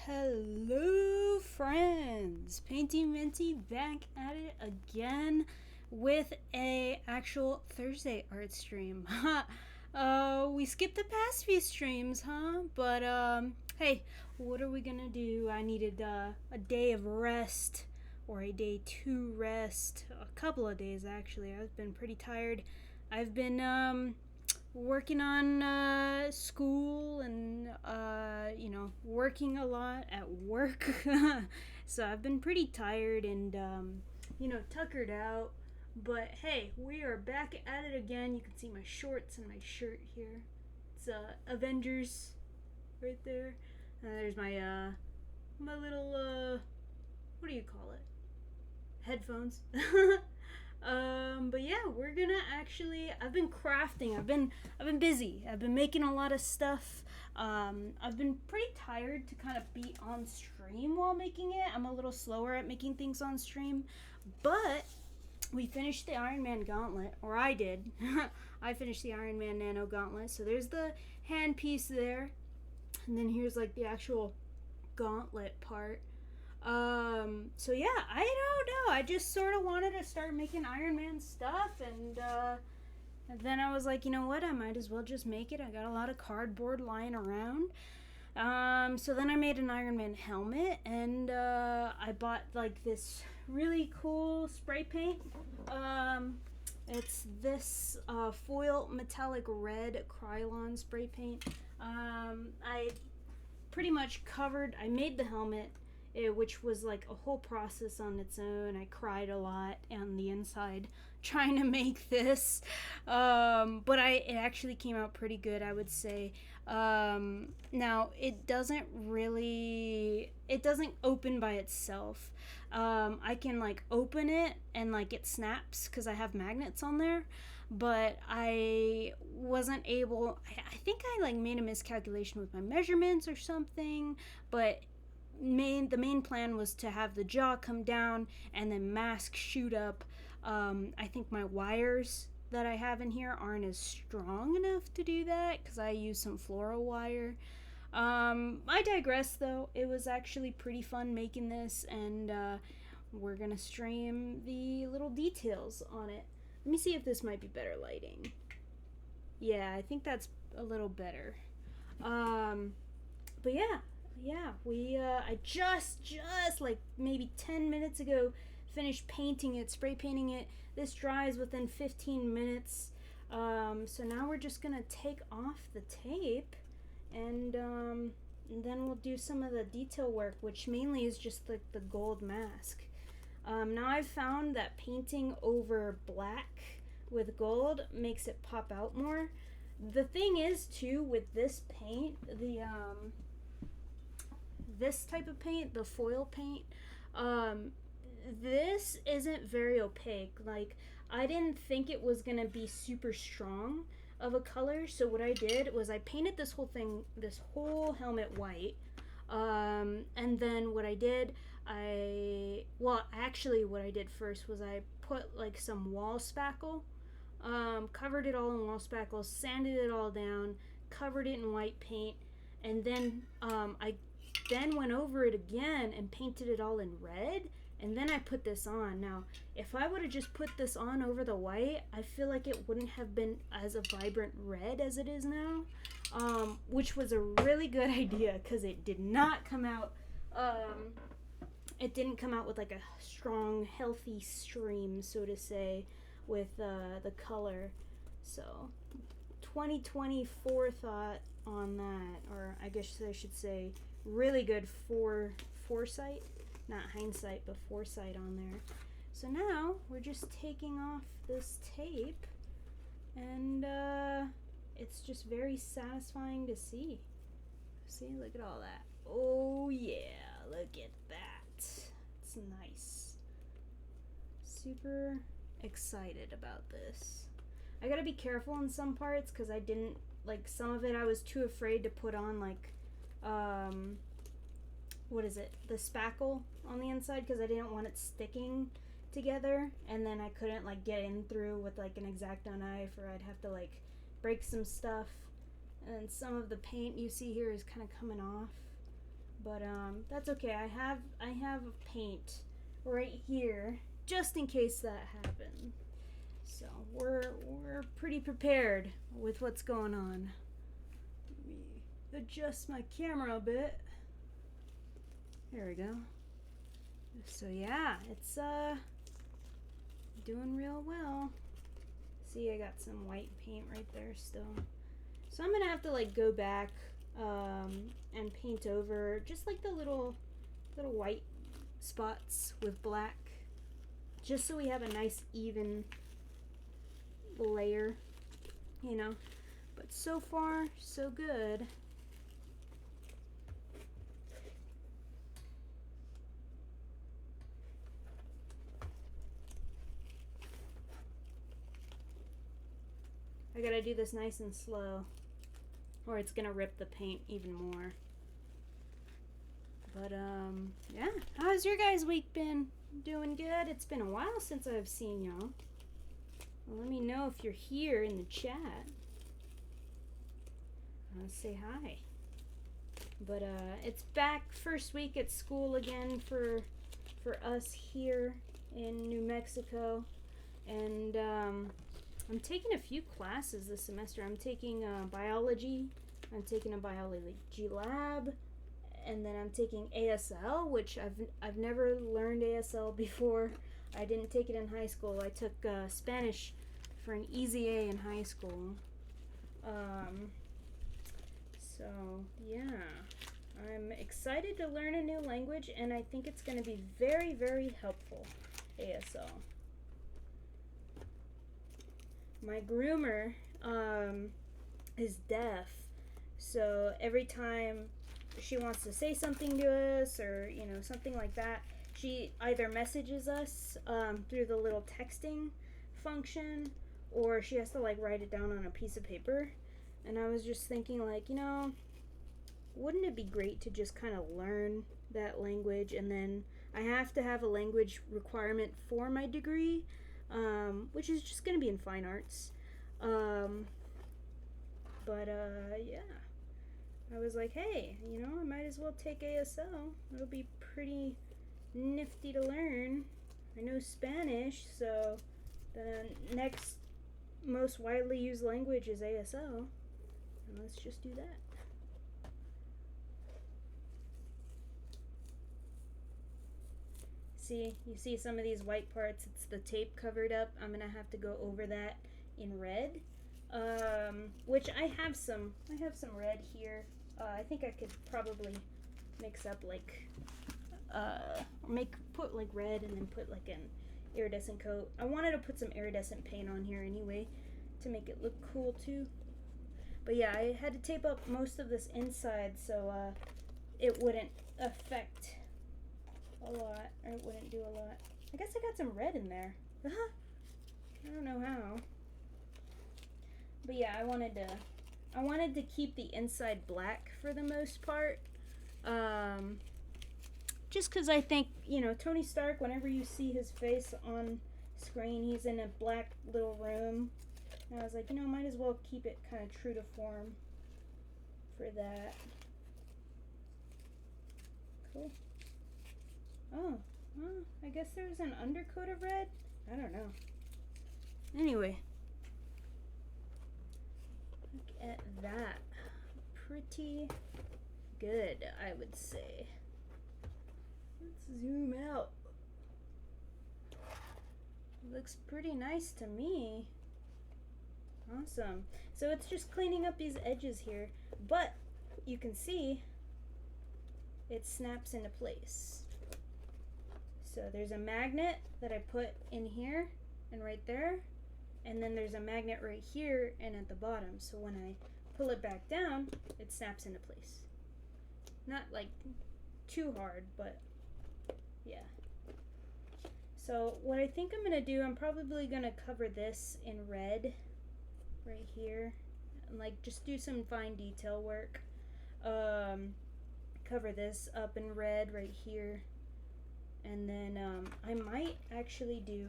Hello, friends! Painting Minty back at it again with a actual Thursday art stream. We skipped the past few streams, huh? But hey, what are we gonna do? I needed a day of rest or a day to rest. A couple of days actually. I've been pretty tired. I've been working on school and working a lot at work. So I've been pretty tired and tuckered out, But hey, we are back at it again. You can see my shorts and my shirt here. It's Avengers right there. And there's my little what do you call it? Headphones. But yeah, we're gonna actually. I've been crafting. I've been busy. I've been making a lot of stuff. I've been pretty tired to kind of be on stream while making it. I'm a little slower at making things on stream, but we finished the Iron Man gauntlet, or I did. I finished the Iron Man Nano gauntlet. So there's the hand piece there, and then here's like the actual gauntlet part. So yeah, I don't know. I just sort of wanted to start making Iron Man stuff, and then I was like, you know what? I might as well just make it. I got a lot of cardboard lying around. So then I made an Iron Man helmet, and I bought like this really cool spray paint. It's this foil metallic red Krylon spray paint. I pretty much covered. I made the helmet, which was like a whole process on its own. I cried a lot on the inside trying to make this, but it actually came out pretty good, I would say. Now it doesn't open by itself. I can like open it and like it snaps because I have magnets on there, but I wasn't able. I think I like made a miscalculation with my measurements or something, but the main plan was to have the jaw come down and then mask shoot up. I think my wires that I have in here aren't as strong enough to do that because I use some fluoro wire. I digress though. It was actually pretty fun making this, and we're gonna stream the little details on it. Let me see if this might be better lighting. Yeah, I think that's a little better. But yeah, I just like maybe 10 minutes ago finished painting it, spray painting it. This dries within 15 minutes. So now we're just gonna take off the tape, and then we'll do some of the detail work, which mainly is just like the gold mask. Now I've found that painting over black with gold makes it pop out more. The thing is too, with this paint, this type of paint, the foil paint, this isn't very opaque. Like, I didn't think it was gonna be super strong of a color, so what I did was I painted this whole helmet white, and then what I did, what I did first was I put like some wall spackle, covered it all in wall spackle, sanded it all down, covered it in white paint, and then I then went over it again and painted it all in red, and then I put this on. Now, if I would have just put this on over the white, I feel like it wouldn't have been as a vibrant red as it is now, which was a really good idea because it did not come out, it didn't come out with like a strong, healthy stream, so to say, with the color. So 2020 forethought on that, or I guess I should say really good foresight, not hindsight, but foresight on there. So now we're just taking off this tape, and it's just very satisfying to see. See, look at all that. Oh yeah, look at that. It's nice. Super excited about this. I gotta be careful in some parts because I didn't, like, some of it I was too afraid to put on, like, what is it, the spackle on the inside, because I didn't want it sticking together, and then I couldn't like get in through with like an X-Acto knife, or I'd have to like break some stuff, and some of the paint you see here is kind of coming off, but that's okay. I have paint right here just in case that happened, so we're pretty prepared with what's going on. Let me adjust my camera a bit. There we go. So yeah, it's doing real well. See, I got some white paint right there still. So I'm gonna have to like go back and paint over just like the little white spots with black. just so we have a nice even layer, you know. But so far, so good. I gotta do this nice and slow, or it's gonna rip the paint even more. But yeah, how's your guys' week been? Doing good? It's been a while since I've seen y'all. Well, let me know if you're here in the chat. Say hi. But it's back first week at school again for us here in New Mexico, and I'm taking a few classes this semester. I'm taking biology. I'm taking a biology lab, and then I'm taking ASL, which I've never learned ASL before. I didn't take it in high school. I took Spanish for an easy A in high school. So yeah, I'm excited to learn a new language, and I think it's going to be very, very helpful. ASL. My groomer is deaf, so every time she wants to say something to us, or you know, something like that, she either messages us through the little texting function, or she has to like write it down on a piece of paper. And I was just thinking, like, you know, wouldn't it be great to just kind of learn that language? And then I have to have a language requirement for my degree, which is just going to be in fine arts. Yeah, I was like, hey, you know, I might as well take ASL. It'll be pretty nifty to learn. I know Spanish, so the next most widely used language is ASL. And let's just do that. See, you see some of these white parts, it's the tape covered up. I'm gonna have to go over that in red, which I have some red here. I think I could probably mix up like put like red and then put like an iridescent coat. I wanted to put some iridescent paint on here anyway to make it look cool too. But yeah, I had to tape up most of this inside so it wouldn't affect a lot, or it wouldn't do a lot. I guess I got some red in there. I don't know how. But yeah, I wanted to keep the inside black for the most part. Just because I think, you know, Tony Stark, whenever you see his face on screen, he's in a black little room. And I was like, you know, might as well keep it kind of true to form for that. Cool. Oh, well, I guess there's an undercoat of red? I don't know. Anyway. Look at that. Pretty good, I would say. Let's zoom out. Looks pretty nice to me. Awesome. So it's just cleaning up these edges here, but you can see it snaps into place. So there's a magnet that I put in here and right there, and then there's a magnet right here and at the bottom. So when I pull it back down, it snaps into place. Not like too hard, but yeah. So what I think I'm gonna do, I'm probably gonna cover this in red right here, and like just do some fine detail work. Cover this up in red right here, and then I might actually do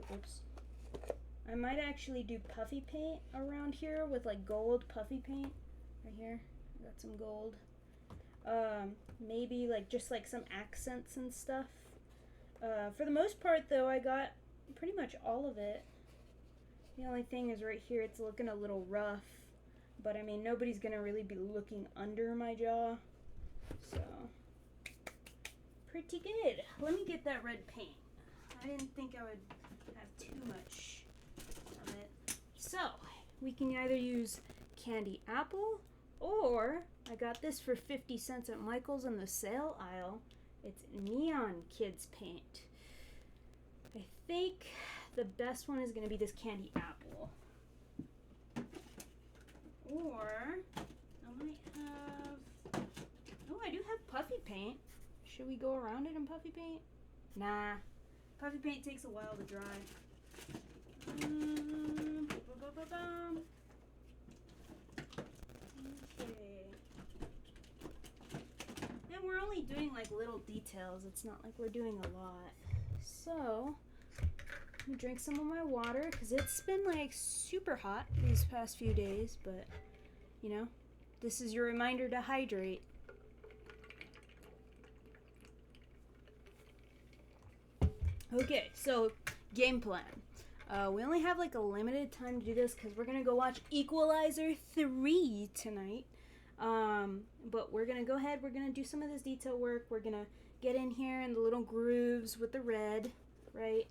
puffy paint around here with like gold puffy paint right here. I got some gold. Maybe like just like some accents and stuff. For the most part though, I got pretty much all of it. The only thing is right here, it's looking a little rough, but I mean, nobody's gonna really be looking under my jaw, so pretty good. Let me get that red paint. I didn't think I would have too much of it. So we can either use candy apple, or I got this for 50 cents at Michael's in the sale aisle. It's Neon Kids paint. I think the best one is going to be this candy apple. Or I might have... Oh, I do have puffy paint. Should we go around it in puffy paint? Nah. Puffy paint takes a while to dry. Okay. And we're only doing like little details. It's not like we're doing a lot. So, I'm gonna drink some of my water because it's been like super hot these past few days, but you know, this is your reminder to hydrate. Okay, so game plan. We only have like a limited time to do this because we're gonna go watch Equalizer 3 tonight. But we're gonna go ahead, we're gonna do some of this detail work. We're gonna get in here in the little grooves with the red, right?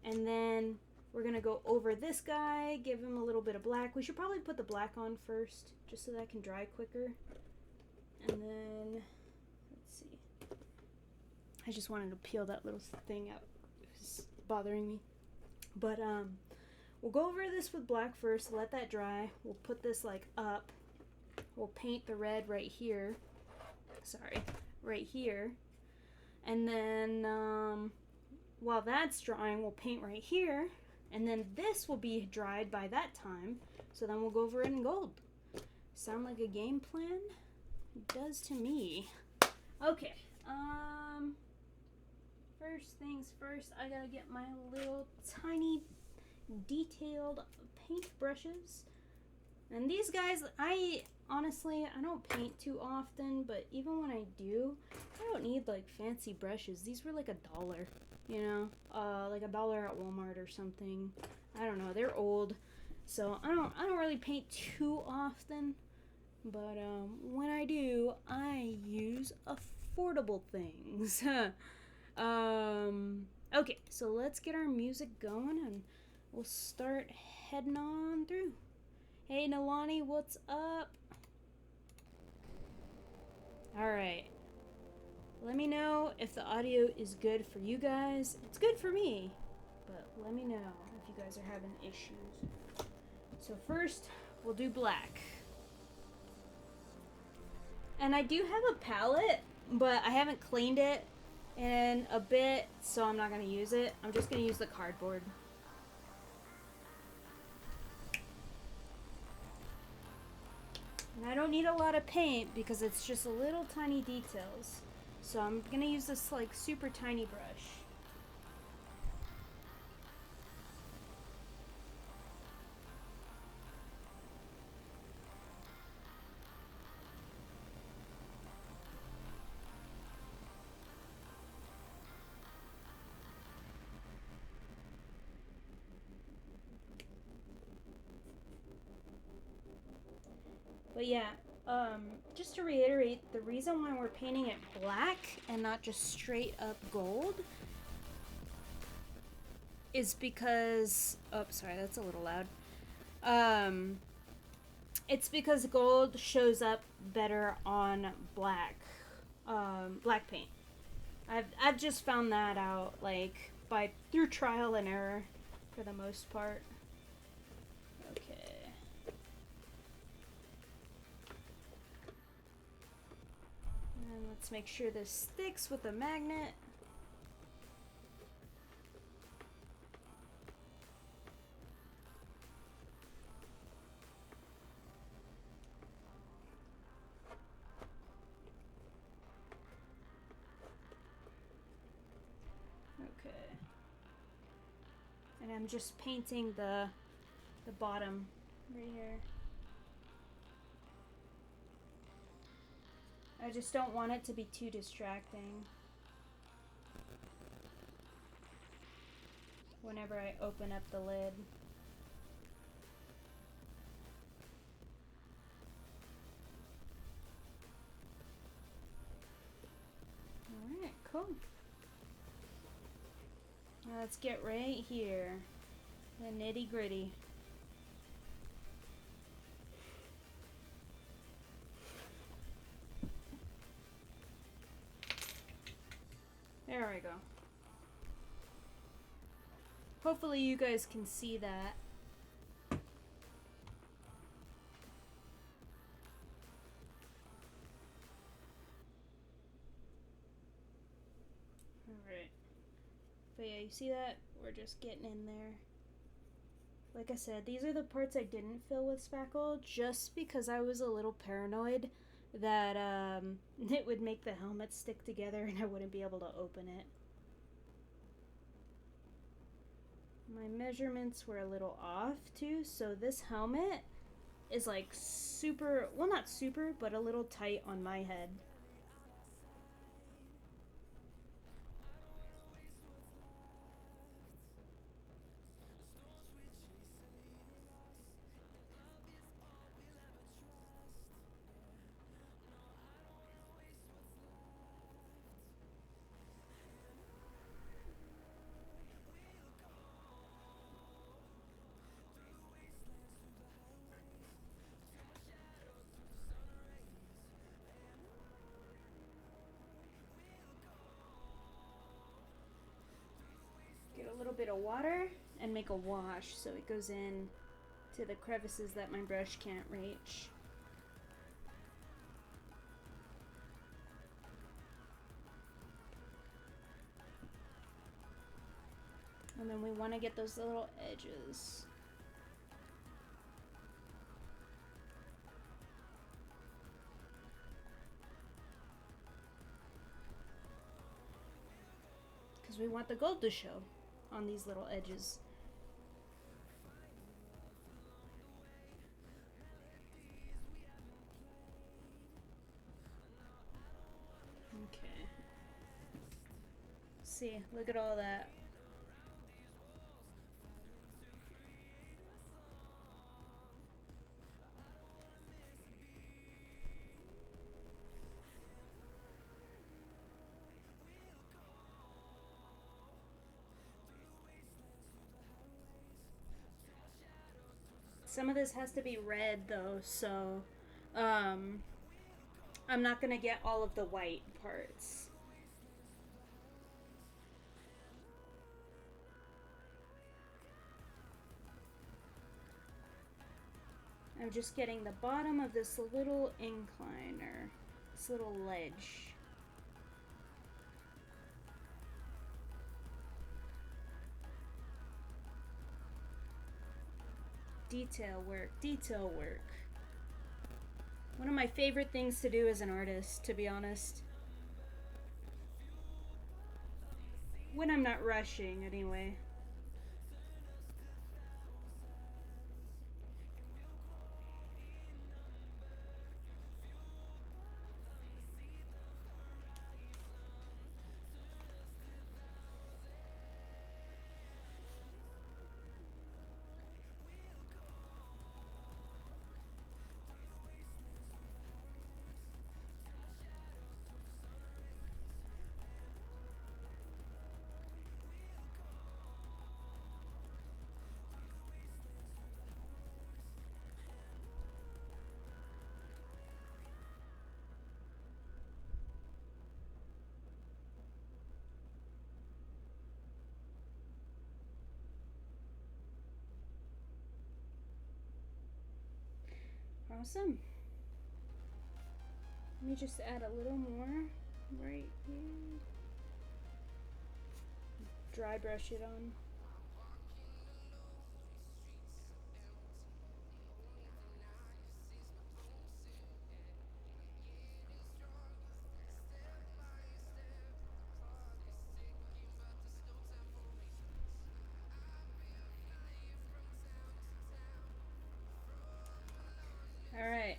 And then we're gonna go over this guy, give him a little bit of black. We should probably put the black on first, just so that can dry quicker. And then, let's see. I just wanted to peel that little thing out. It's bothering me. But we'll go over this with black first, let that dry. We'll put this like up. We'll paint the red right here. Sorry, right here. And then while that's drying, we'll paint right here. And then this will be dried by that time. So then we'll go over it in gold. Sound like a game plan? It does to me. Okay. First things first, I gotta get my little tiny detailed paint brushes. And these guys, honestly, I don't paint too often, but even when I do, I don't need like fancy brushes. These were like $1, you know, like $1 at Walmart or something. I don't know, they're old, so I don't really paint too often. But when I do, I use affordable things. Okay, so let's get our music going and we'll start heading on through. Hey Nalani, what's up? Alright. Let me know if the audio is good for you guys. It's good for me, but let me know if you guys are having issues. So first, we'll do black. And I do have a palette, but I haven't cleaned it in a bit, so I'm not going to use it. I'm just going to use the cardboard. And I don't need a lot of paint because it's just little tiny details. So I'm going to use this like super tiny brush. But yeah, just to reiterate, the reason why we're painting it black and not just straight up gold is because, oh, sorry, that's a little loud. It's because gold shows up better on black, black paint. I've just found that out, like, through trial and error, for the most part. Okay. And let's make sure this sticks with the magnet. Okay. And I'm just painting the bottom right here. I just don't want it to be too distracting whenever I open up the lid. Alright, cool. Now let's get right here, the nitty gritty. There we go. Hopefully you guys can see that. Alright. But yeah, you see that? We're just getting in there. Like I said, these are the parts I didn't fill with spackle just because I was a little paranoid that it would make the helmet stick together and I wouldn't be able to open it. My measurements were a little off too, so this helmet is like super, well, not super, but a little tight on my head. Get a little bit of water and make a wash so it goes in to the crevices that my brush can't reach. And then we want to get those little edges. Because we want the gold to show on these little edges. Okay. See, look at all that. Some of this has to be red though, so I'm not gonna get all of the white parts. I'm just getting the bottom of this little incline, or this little ledge. Detail work, detail work. One of my favorite things to do as an artist, to be honest. When I'm not rushing, anyway. Awesome. Let me just add a little more right here. Dry brush it on. Alright.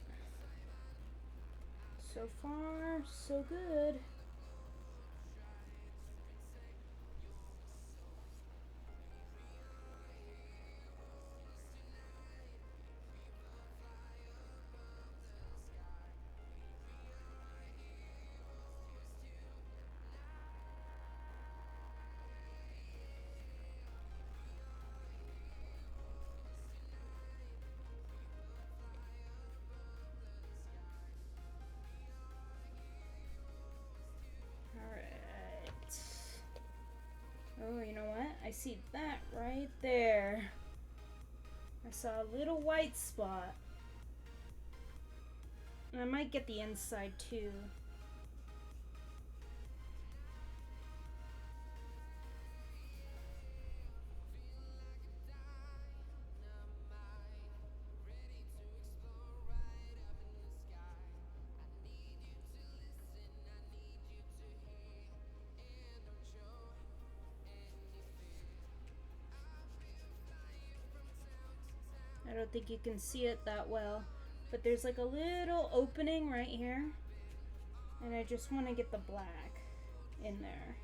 So far, so good. see that right there. I saw a little white spot. And I might get the inside too. I don't think you can see it that well, but there's like a little opening right here, and I just want to get the black in there.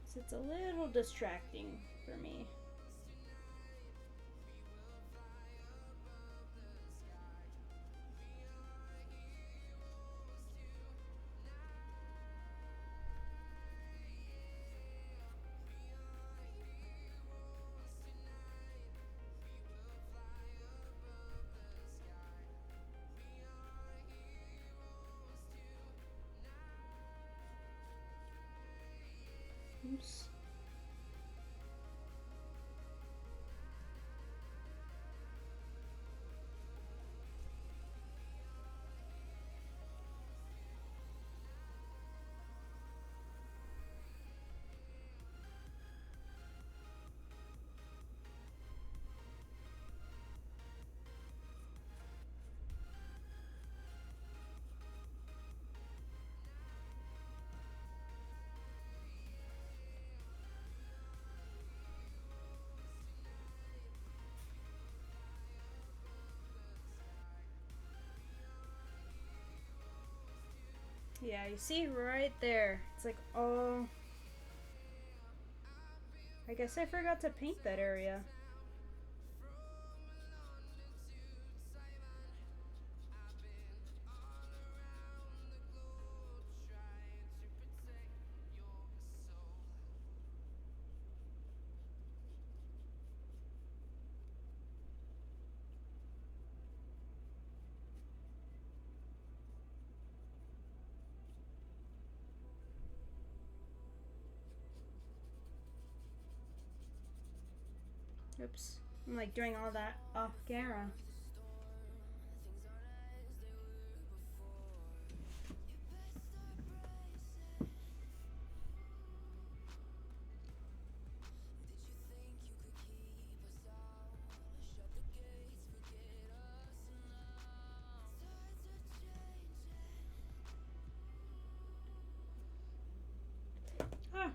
So it's a little distracting for me. Oops. Yeah, you see right there. It's like, oh. I guess I forgot to paint that area. Oops. I'm like doing all that off camera. Ah.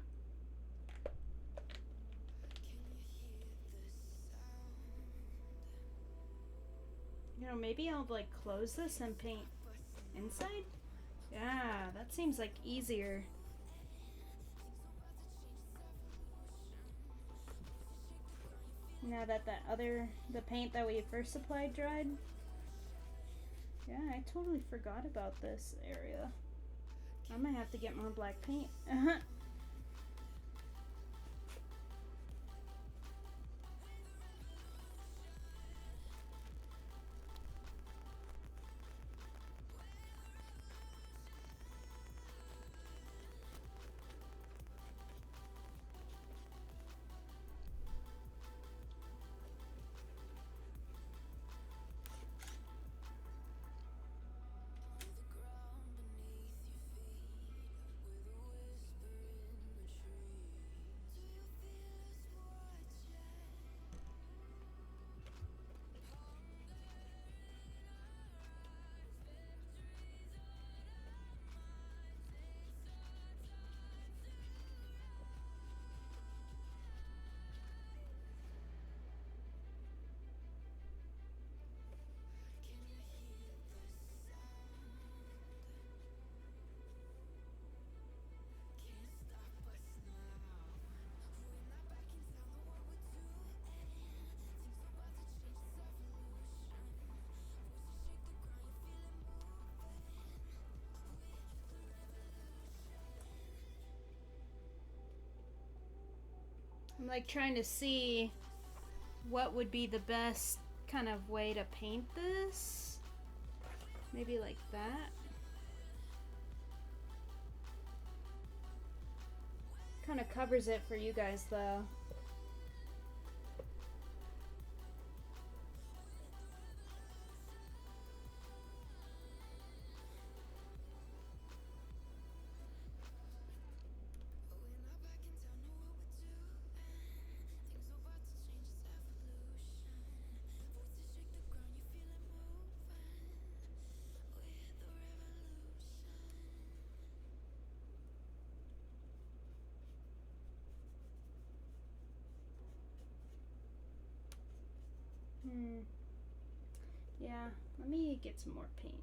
You know, maybe I'll like close this and paint inside? Yeah, that seems like easier. Now that the paint that we first applied dried. Yeah, I totally forgot about this area. I might have to get more black paint. I'm like trying to see what would be the best kind of way to paint this. Maybe like that. Kind of covers it for you guys though. Yeah, let me get some more paint.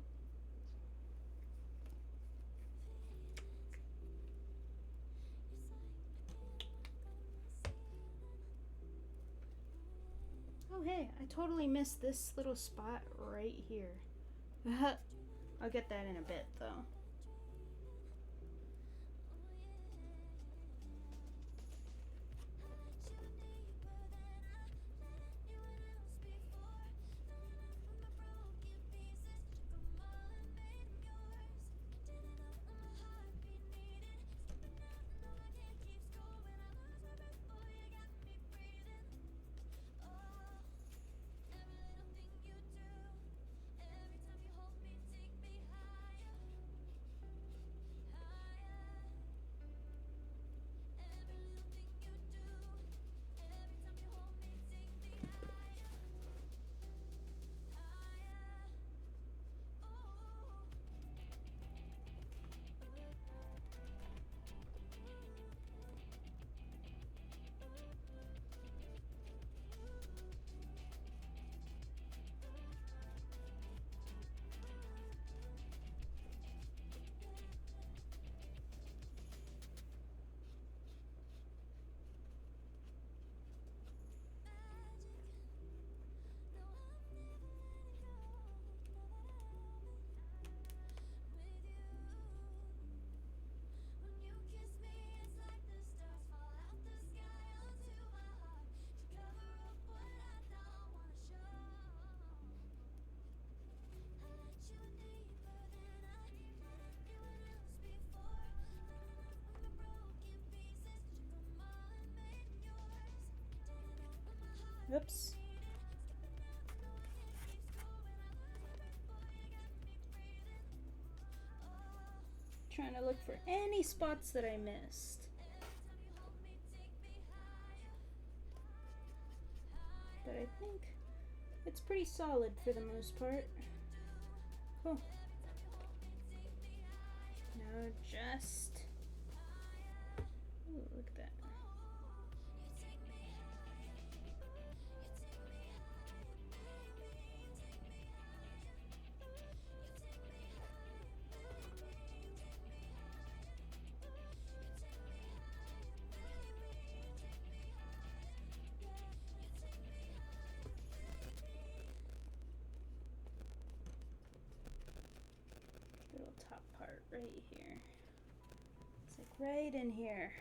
Oh hey, I totally missed this little spot right here. I'll get that in a bit though. Oops. Trying to look for any spots that I missed. But I think it's pretty solid for the most part. Cool. Now just... Ooh, look at that. Little top part right here. It's like right in here.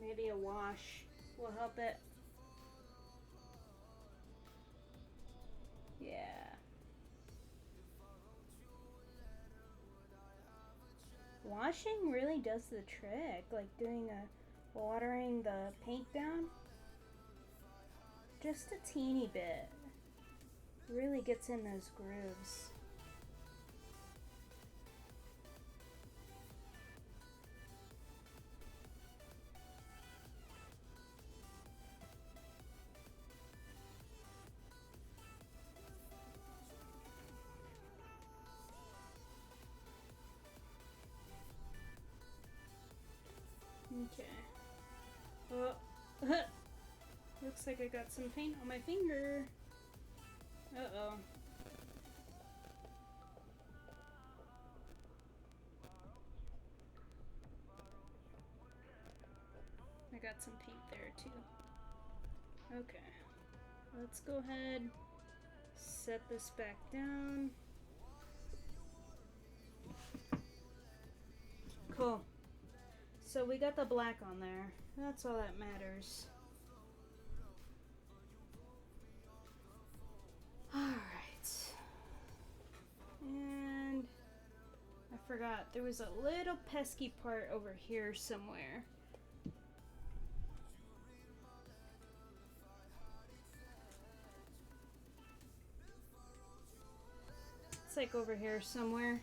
Maybe a wash will help it. Yeah. Washing really does the trick, like doing watering the paint down. Just a teeny bit. Really gets in those grooves. Okay. Oh, looks like I got some paint on my finger. Uh-oh. I got some paint there too. Okay. Let's go ahead, set this back down. Cool. So we got the black on there. That's all that matters. Alright. And I forgot, there was a little pesky part over here somewhere. It's like over here somewhere.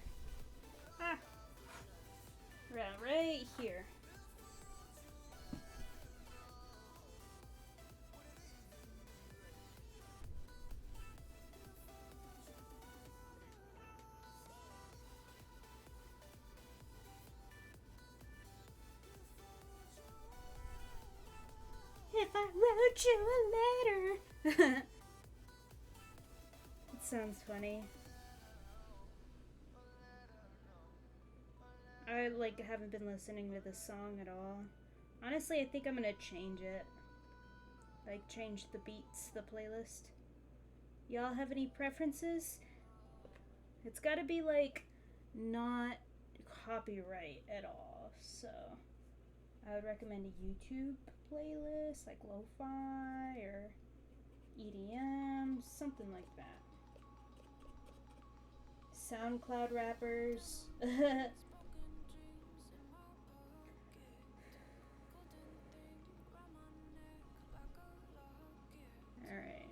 Ah! Right here. If I wrote you a letter. It sounds funny. I haven't been listening to this song at all. Honestly, I think I'm gonna change it. Like change the beats, the playlist. Y'all have any preferences? It's gotta be like not copyright at all. So I would recommend a YouTube playlist, like lo-fi or EDM, something like that. SoundCloud rappers. Alright.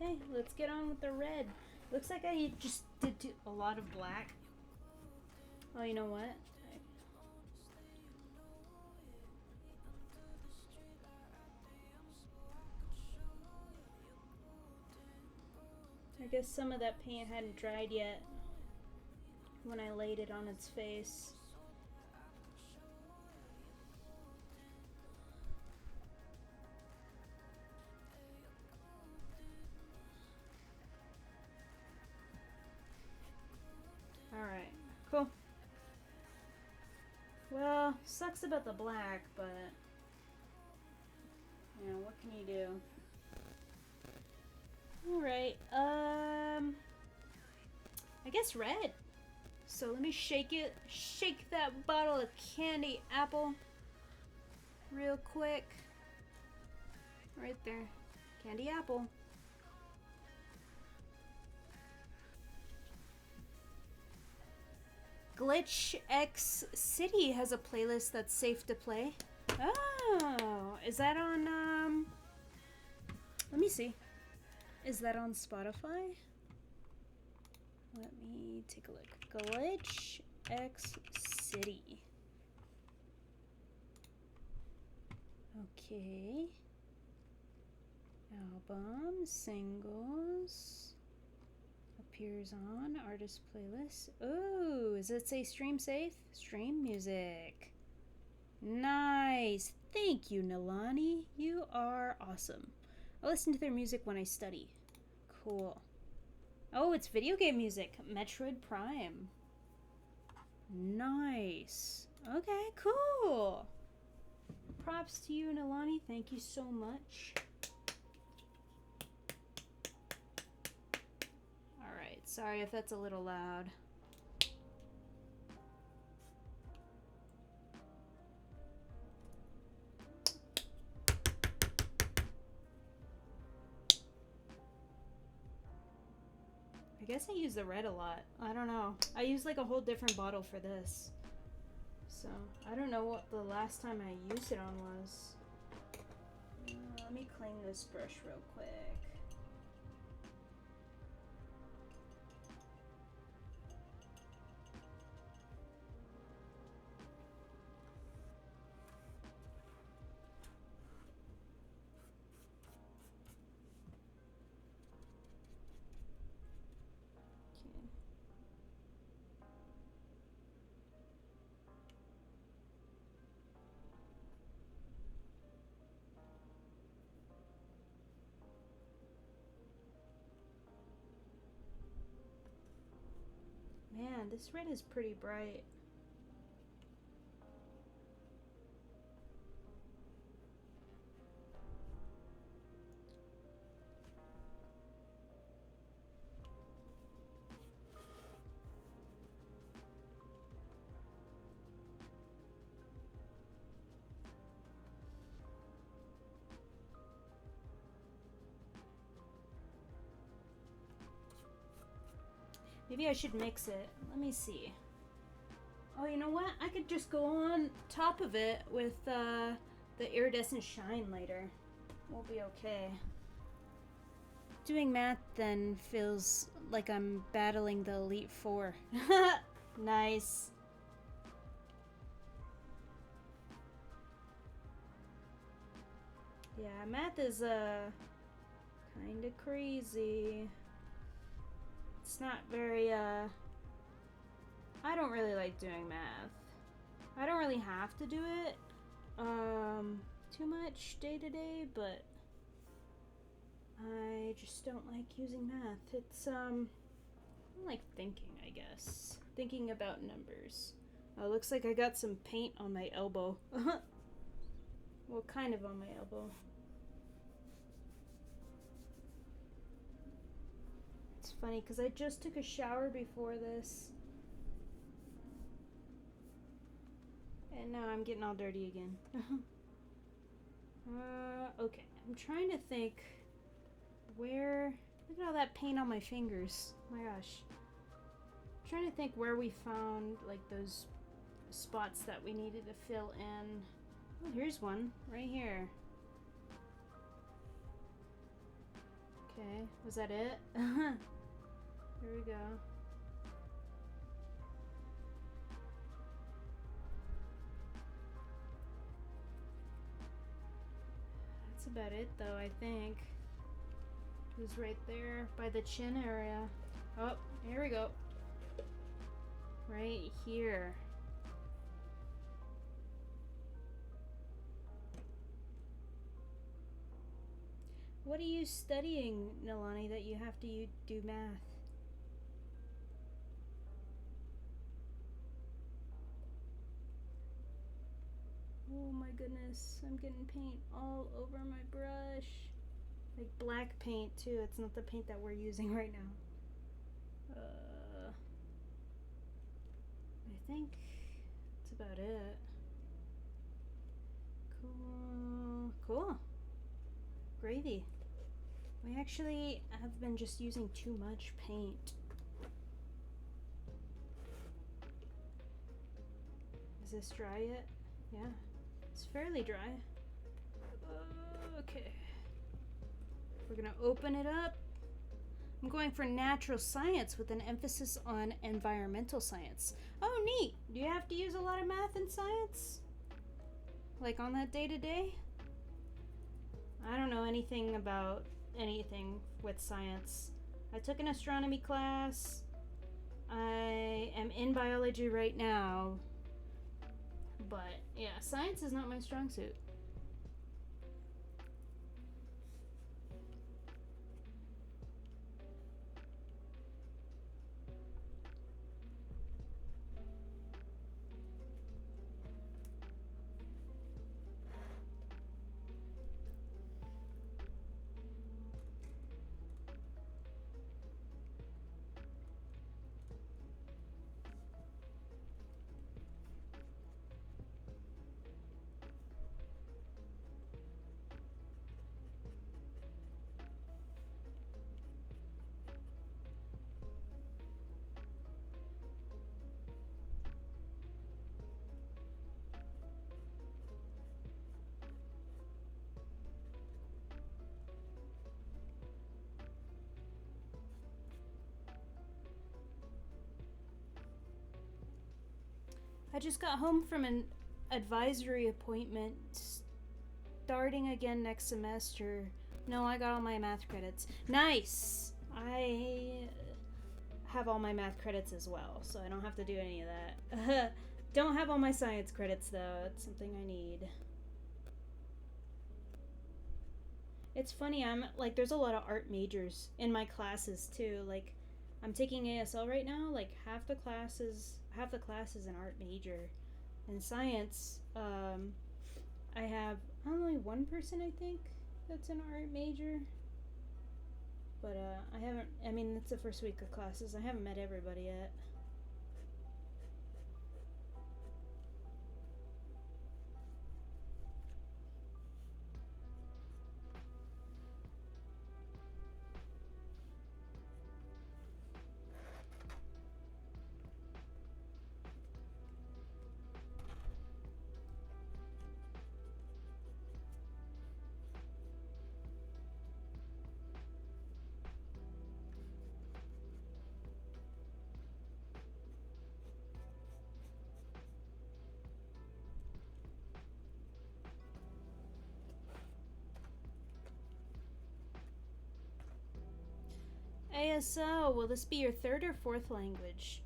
Okay, let's get on with the red. Looks like I just did a lot of black. Oh, you know what? I guess some of that paint hadn't dried yet when I laid it on its face. Alright, cool. Well, sucks about the black, but you know, what can you do? Alright, I guess red. So let me shake that bottle of candy apple real quick. Right there. Candy apple. Glitch X City has a playlist that's safe to play. Oh, is that on, let me see. Is that on Spotify? Let me take a look. Glitch X City. Okay. Album, singles. Appears on artist playlist. Oh, does it say stream safe? Stream music. Nice. Thank you, Nalani. You are awesome. I listen to their music when I study. Cool. Oh, it's video game music. Metroid Prime. Nice. Okay, cool. Props to you, Nalani. Thank you so much. Alright, sorry if that's a little loud. I guess I use the red a lot. I don't know. I use like a whole different bottle for this. So, I don't know what the last time I used it on was. Let me clean this brush real quick. Man, this red is pretty bright. Maybe I should mix it. Let me see. Oh, you know what? I could just go on top of it with the iridescent shine lighter. We'll be okay. Doing math then feels like I'm battling the Elite Four. Nice. Yeah, math is kind of crazy. It's not very I don't really like doing math. I don't really have to do it too much day to day, but I just don't like using math. It's I like thinking, I guess. Thinking about numbers. Oh, looks like I got some paint on my elbow. Well, kind of on my elbow. It's funny because I just took a shower before this. And now I'm getting all dirty again. Okay. I'm trying to think where... Look at all that paint on my fingers. Oh my gosh. I'm trying to think where we found, like, those spots that we needed to fill in. Oh, here's one. Right here. Okay. Was that it? Here we go. That's about it, though, I think. It was right there by the chin area. Oh, here we go. Right here. What are you studying, Nilani, that you have to do math? Oh my goodness, I'm getting paint all over my brush. Like black paint too, it's not the paint that we're using right now. I think that's about it. Cool. Gravy. We actually have been just using too much paint. Is this dry yet? Yeah, it's fairly dry. Okay. We're gonna open it up. I'm going for natural science with an emphasis on environmental science. Oh, neat. Do you have to use a lot of math and science? Like on that day to day? I don't know anything about anything with science. I took an astronomy class. I am in biology right now. But yeah, science is not my strong suit. I just got home from an advisory appointment starting again next semester. No, I got all my math credits. Nice! I have all my math credits as well, so I don't have to do any of that. Don't have all my science credits though. It's something I need. It's funny, I'm like there's a lot of art majors in my classes too. Like I'm taking ASL right now, like half the class is an art major. In science, I have only one person I think that's an art major. But I mean it's the first week of classes. I haven't met everybody yet. ASL, will this be your third or fourth language?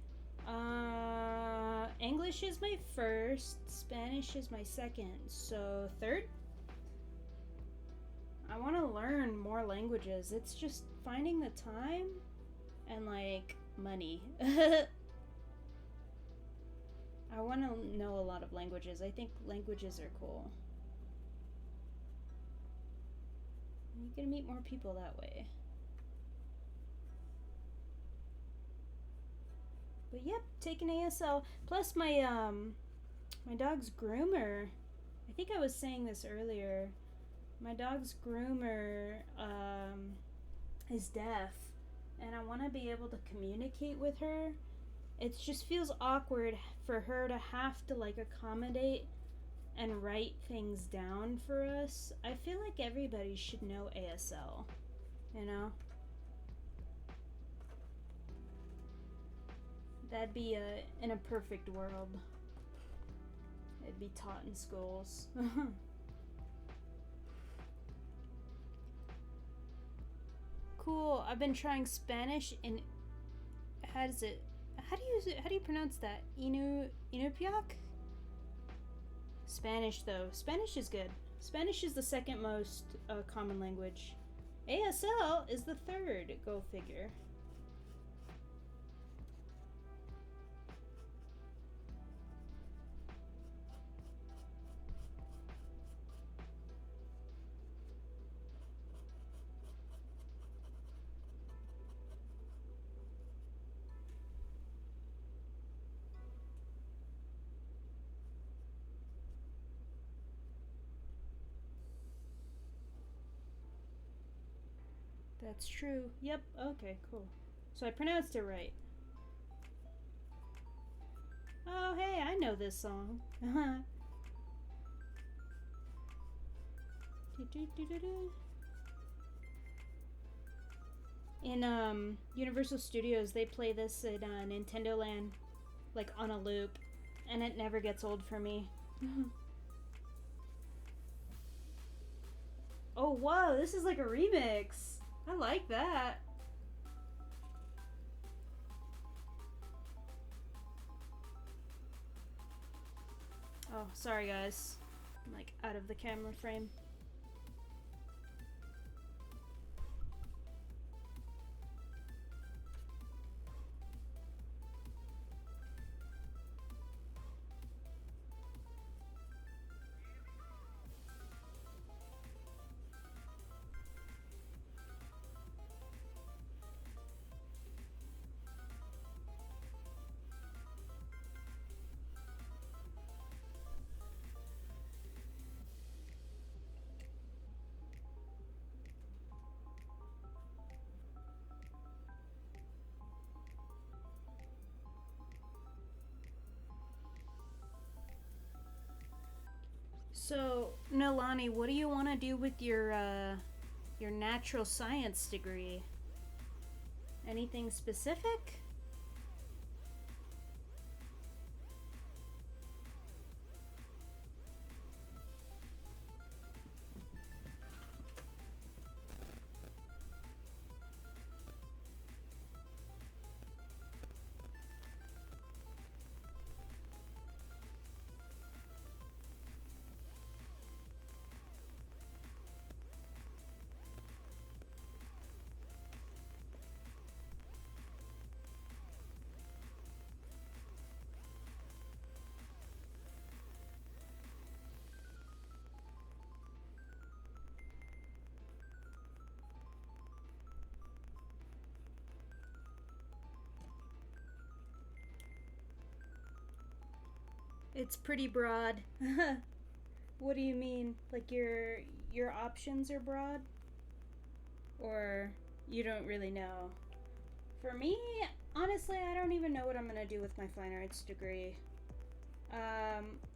English is my first, Spanish is my second, so third? I want to learn more languages. It's just finding the time and like money. I want to know a lot of languages. I think languages are cool. You can meet more people that way. But yep, taking ASL. Plus my my dog's groomer. I think I was saying this earlier. My dog's groomer is deaf, and I want to be able to communicate with her. It just feels awkward for her to have to like accommodate and write things down for us. I feel like everybody should know ASL, you know? That'd be in a perfect world. It'd be taught in schools. Cool. I've been trying Spanish in. How do you pronounce that? Inupiaq? Spanish though. Spanish is good. Spanish is the second most common language. ASL is the third. Go figure. That's true. Yep. Okay, cool. So I pronounced it right. Oh, hey, I know this song. In Universal Studios, they play this at Nintendo Land, like on a loop, and it never gets old for me. Oh, whoa, this is like a remix. I like that. Oh, sorry guys. I'm like out of the camera frame. So, Nilani, what do you want to do with your natural science degree? Anything specific? It's pretty broad. What do you mean? Like your options are broad? Or you don't really know? For me, honestly, I don't even know what I'm gonna do with my fine arts degree.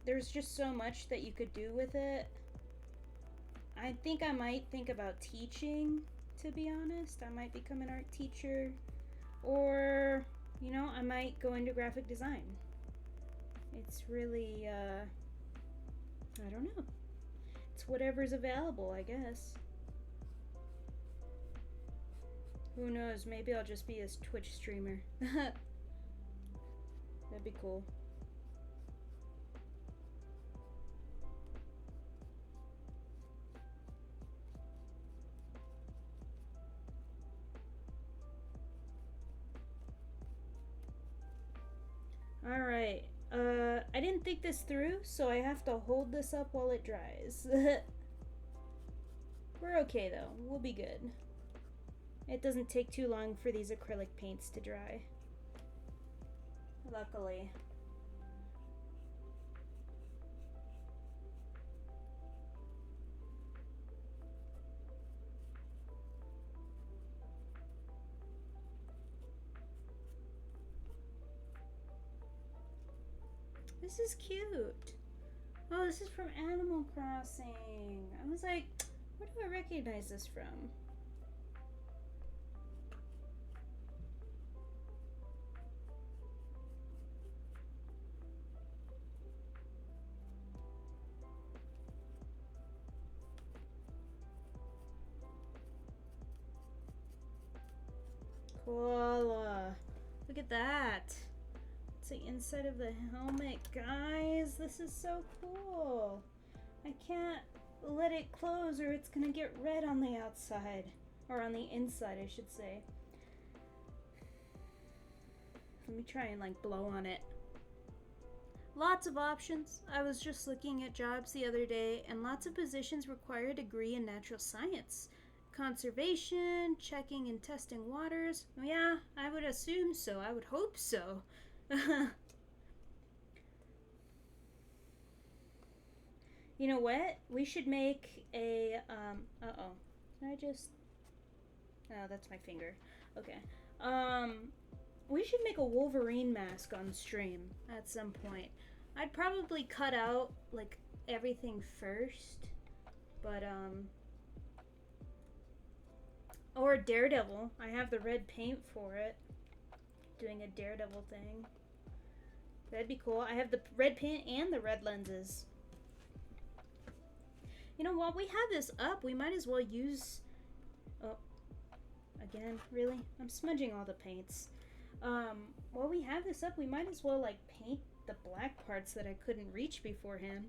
There's just so much that you could do with it. I think I might think about teaching, to be honest. I might become an art teacher. Or, you know, I might go into graphic design. It's really, I don't know. It's whatever's available, I guess. Who knows? Maybe I'll just be a Twitch streamer. That'd be cool. Alright. I didn't think this through, so I have to hold this up while it dries. We're okay though. We'll be good. It doesn't take too long for these acrylic paints to dry. Luckily. This is cute. Oh, this is from Animal Crossing. I was like, where do I recognize this from? Koala. Look at that. It's the inside of the helmet, guys. This is so cool. I can't let it close or it's gonna get red on the outside. Or on the inside, I should say. Let me try and like blow on it. Lots of options. I was just looking at jobs the other day, and lots of positions require a degree in natural science. Conservation, checking and testing waters. Yeah, I would assume so. I would hope so. You know what? We should make a, uh-oh. Can I just... Oh, that's my finger. Okay. We should make a Wolverine mask on stream at some point. I'd probably cut out, like, everything first. But, or Daredevil. I have the red paint for it. Doing a Daredevil thing. That'd be cool. I have the red paint and the red lenses. You know, while we have this up, we might as well use... Oh. Again, really? I'm smudging all the paints. While we have this up, we might as well, like, paint the black parts that I couldn't reach beforehand.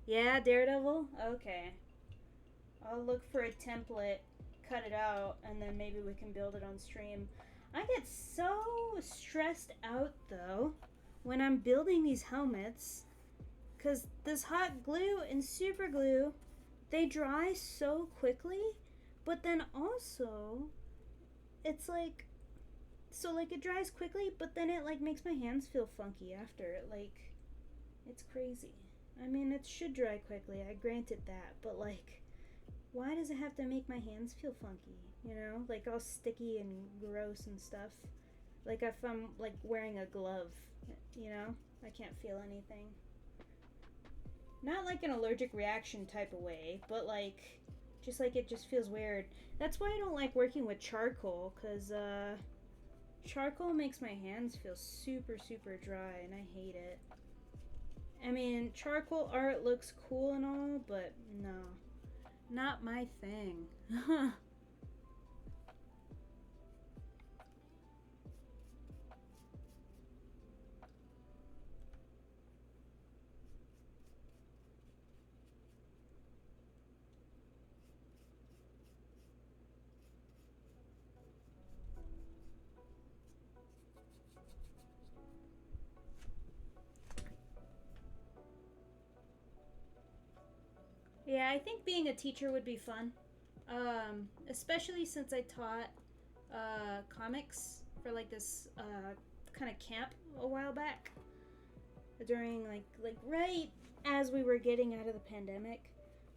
Yeah, Daredevil? Okay. I'll look for a template, cut it out, and then maybe we can build it on stream. I get so stressed out, though, when I'm building these helmets, because this hot glue and super glue, they dry so quickly, but then also, it's like... So, like, it dries quickly, but then it, like, makes my hands feel funky after. Like, it's crazy. I mean, it should dry quickly, I granted that, but, like, why does it have to make my hands feel funky, you know? Like, all sticky and gross and stuff. Like, if I'm, like, wearing a glove, you know? I can't feel anything. Not, like, an allergic reaction type of way, but, like, just, like, it just feels weird. That's why I don't like working with charcoal, because, charcoal makes my hands feel super, super dry, and I hate it. I mean, charcoal art looks cool and all, but no. Not my thing. Yeah, I think being a teacher would be fun. Especially since I taught comics for like this kind of camp a while back. During like right as we were getting out of the pandemic.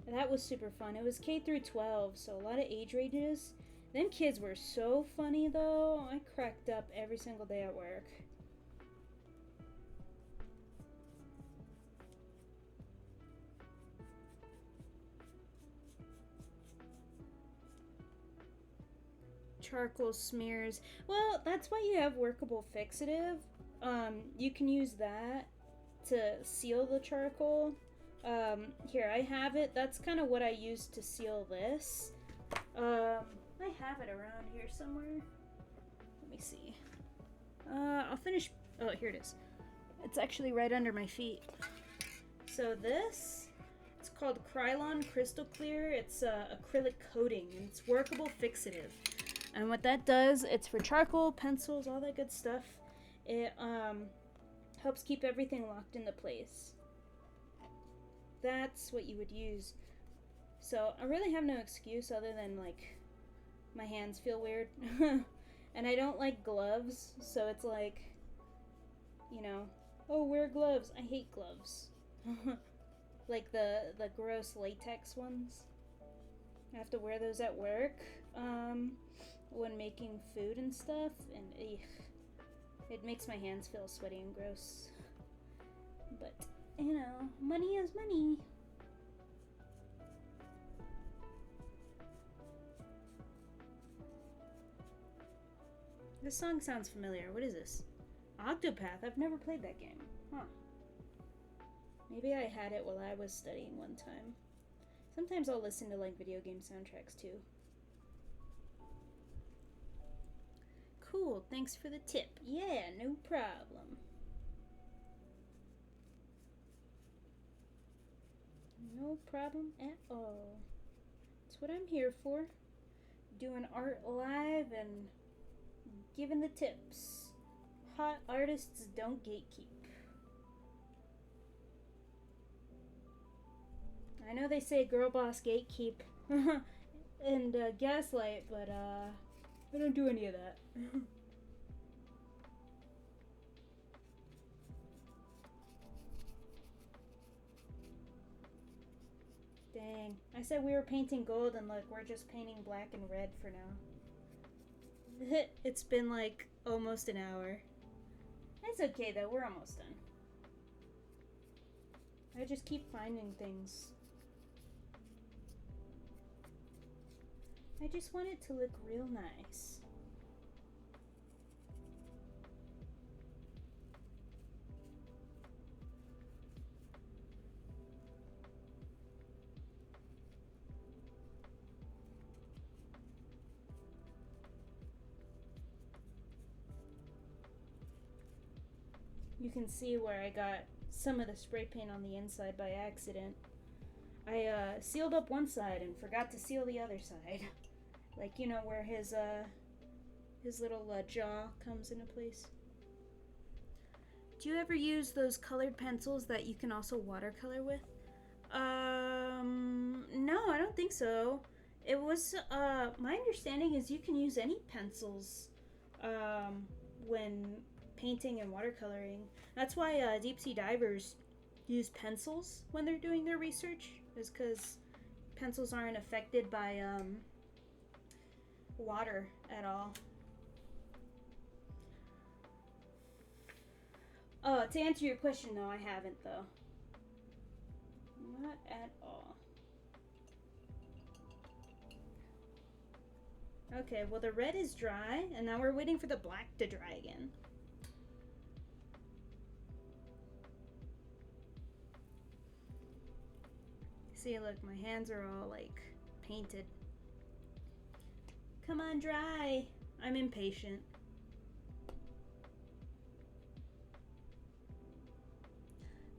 That was super fun. It was K through 12, so a lot of age ranges. Them kids were so funny though. I cracked up every single day at work. Charcoal smears. Well, that's why you have workable fixative. You can use that to seal the charcoal. Here, I have it. That's kind of what I use to seal this. I have it around here somewhere. Let me see. I'll finish. Oh, here it is. It's actually right under my feet. So this, it's called Krylon Crystal Clear. It's acrylic coating, and it's workable fixative. And what that does, it's for charcoal, pencils, all that good stuff. It helps keep everything locked into place. That's what you would use. So I really have no excuse other than like my hands feel weird. And I don't like gloves, so it's like, you know, oh, wear gloves. I hate gloves. Like the gross latex ones. I have to wear those at work when making food and stuff, and it makes my hands feel sweaty and gross. But, you know, money is money. This song sounds familiar. What is this? Octopath. I've never played that game. Huh. Maybe I had it while I was studying one time. Sometimes I'll listen to like video game soundtracks too. Cool, thanks for the tip. Yeah, no problem. No problem at all. That's what I'm here for. Doing art live and giving the tips. Hot artists don't gatekeep. I know they say girl boss gatekeep and gaslight, but I don't do any of that. Dang. I said we were painting gold, and look, we're just painting black and red for now. It's been like almost an hour. It's okay though, we're almost done. I just keep finding things. I just want it to look real nice. You can see where I got some of the spray paint on the inside by accident. I sealed up one side and forgot to seal the other side. Like, you know, where his little jaw comes into place. Do you ever use those colored pencils that you can also watercolor with? No, I don't think so. It was, my understanding is you can use any pencils, when painting and watercoloring. That's why, deep sea divers use pencils when they're doing their research, is because pencils aren't affected by, water at all. To answer your question, no, I haven't, though. Not at all. Okay, well, the red is dry, and now we're waiting for the black to dry again. See, look, my hands are all, like, painted. Come on, dry. I'm impatient.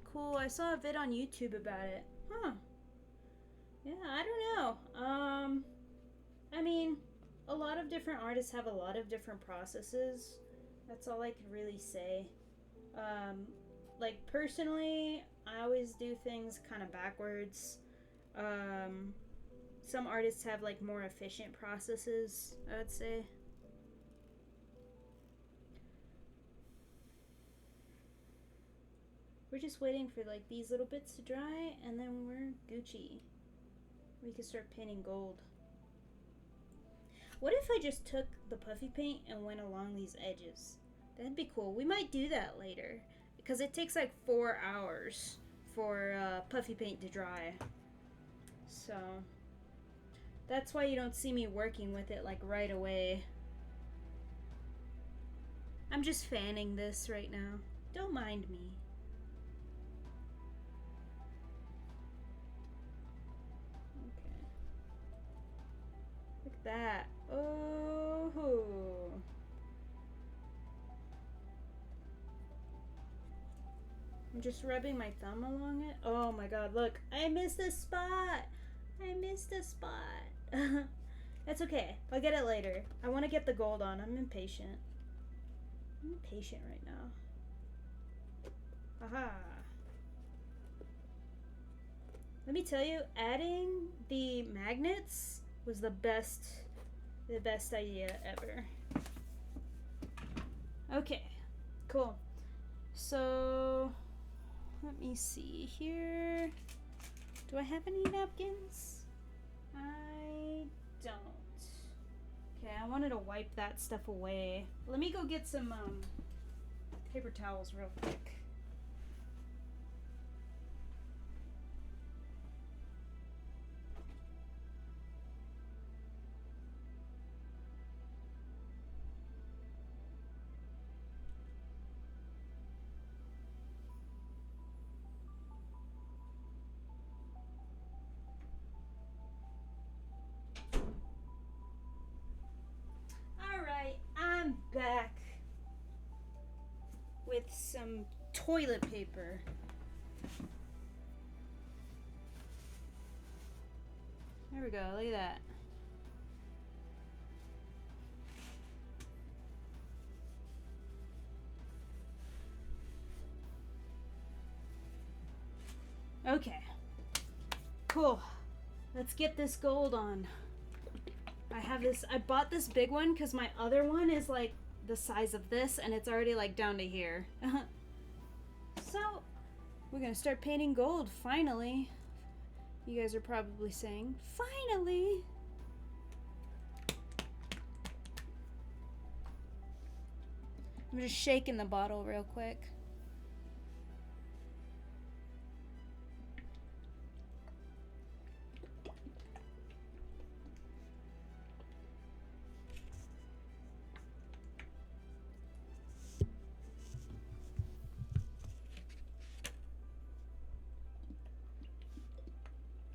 Cool, I saw a vid on YouTube about it. Huh. Yeah, I don't know. I mean, a lot of different artists have a lot of different processes. That's all I can really say. Like, personally, I always do things kind of backwards. Some artists have like more efficient processes, I would say. We're just waiting for like these little bits to dry, and then we're Gucci. We can start painting gold. What if I just took the puffy paint and went along these edges? That'd be cool. We might do that later, because it takes like 4 hours for puffy paint to dry. So that's why you don't see me working with it like right away. I'm just fanning this right now. Don't mind me. Okay. Look at that. I'm just rubbing my thumb along it. Oh my god, look. I missed a spot. I missed a spot. That's okay. I'll get it later. I want to get the gold on. I'm impatient. I'm impatient right now. Aha. Let me tell you, adding the magnets was the best idea ever. Okay, cool. So, let me see here. Do I have any napkins? I don't. Okay, I wanted to wipe that stuff away. Let me go get some paper towels real quick. Alright, I'm back with some toilet paper. There we go, look at that. Okay. Cool. Let's get this gold on. I bought this big one because my other one is like the size of this and it's already like down to here. So, we're gonna start painting gold, finally. You guys are probably saying, finally! I'm just shaking the bottle real quick.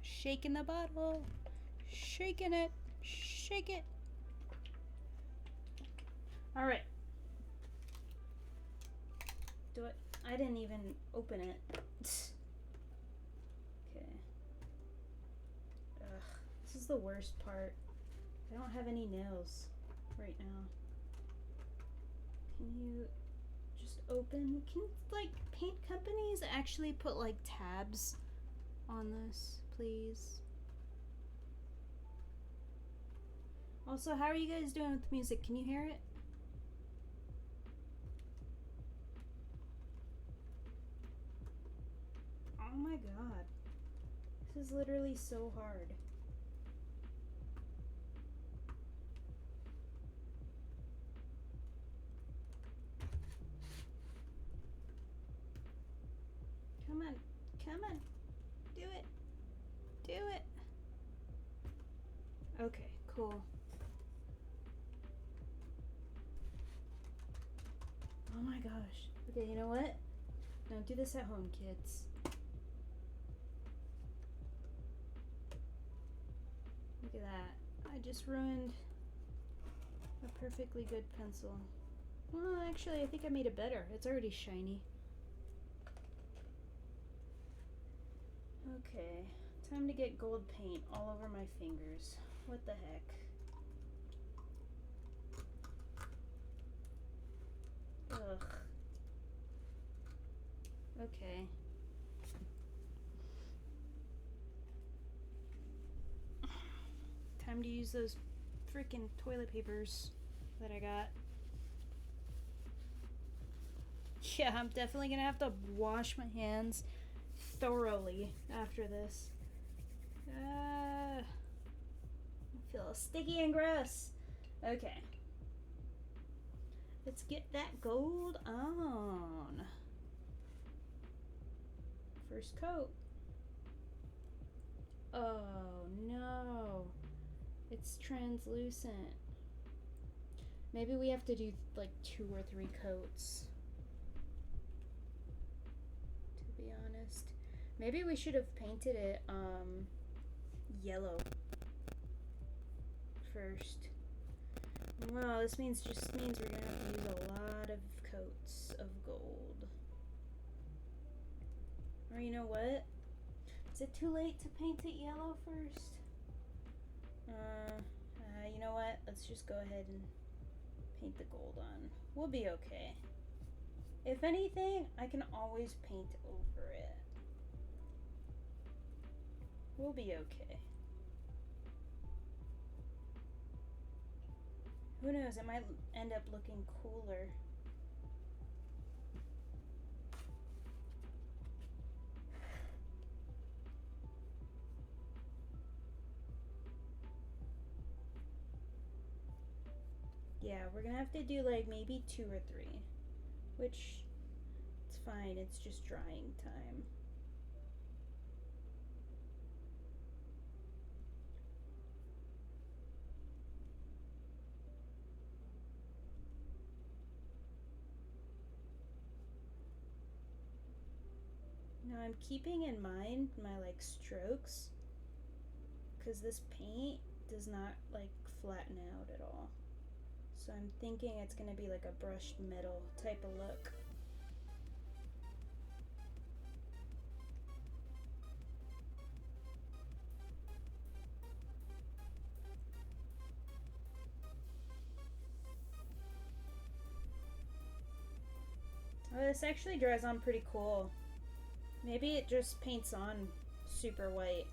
Shaking the bottle. Shaking it. Shake it. Alright. Do it. I didn't even open it. Okay. Ugh. This is the worst part. I don't have any nails right now. Can you just open? Can, like, paint companies actually put, like, tabs on this, please? Also, how are you guys doing with the music? Can you hear it? Oh my god. This is literally so hard. Come on. Come on. Do it. Do it. Okay, cool. Oh my gosh. Okay, you know what? Don't do this at home, kids. Look at that. I just ruined a perfectly good pencil. Well, actually, I think I made it better. It's already shiny. Okay, time to get gold paint all over my fingers. What the heck? Ugh. Okay. Time to use those freaking toilet papers that I got. Yeah, I'm definitely gonna have to wash my hands thoroughly after this. I feel sticky and gross. Okay. Let's get that gold on. First coat. Oh no. It's translucent. Maybe we have to do like 2 or 3 coats. To be honest. Maybe we should have painted it yellow first. Well, this just means we're gonna have to use a lot of coats of gold. Or you know what? Is it too late to paint it yellow first? You know what? Let's just go ahead and paint the gold on. We'll be okay. If anything, I can always paint over it. We'll be okay. Who knows? It might end up looking cooler. Yeah, we're gonna have to do like maybe 2 or 3. Which, it's fine, it's just drying time. Now I'm keeping in mind my like strokes, because this paint does not like flatten out at all. So I'm thinking it's gonna be like a brushed metal type of look. Oh, this actually dries on pretty cool. Maybe it just paints on super white.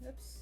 Oops.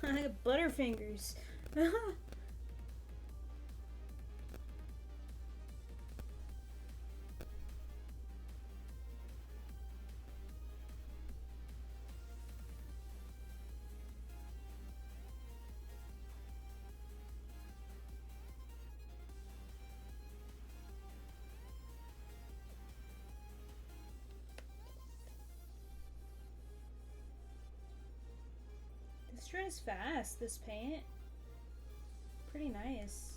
I got butterfingers. This dries fast, this paint. Pretty nice.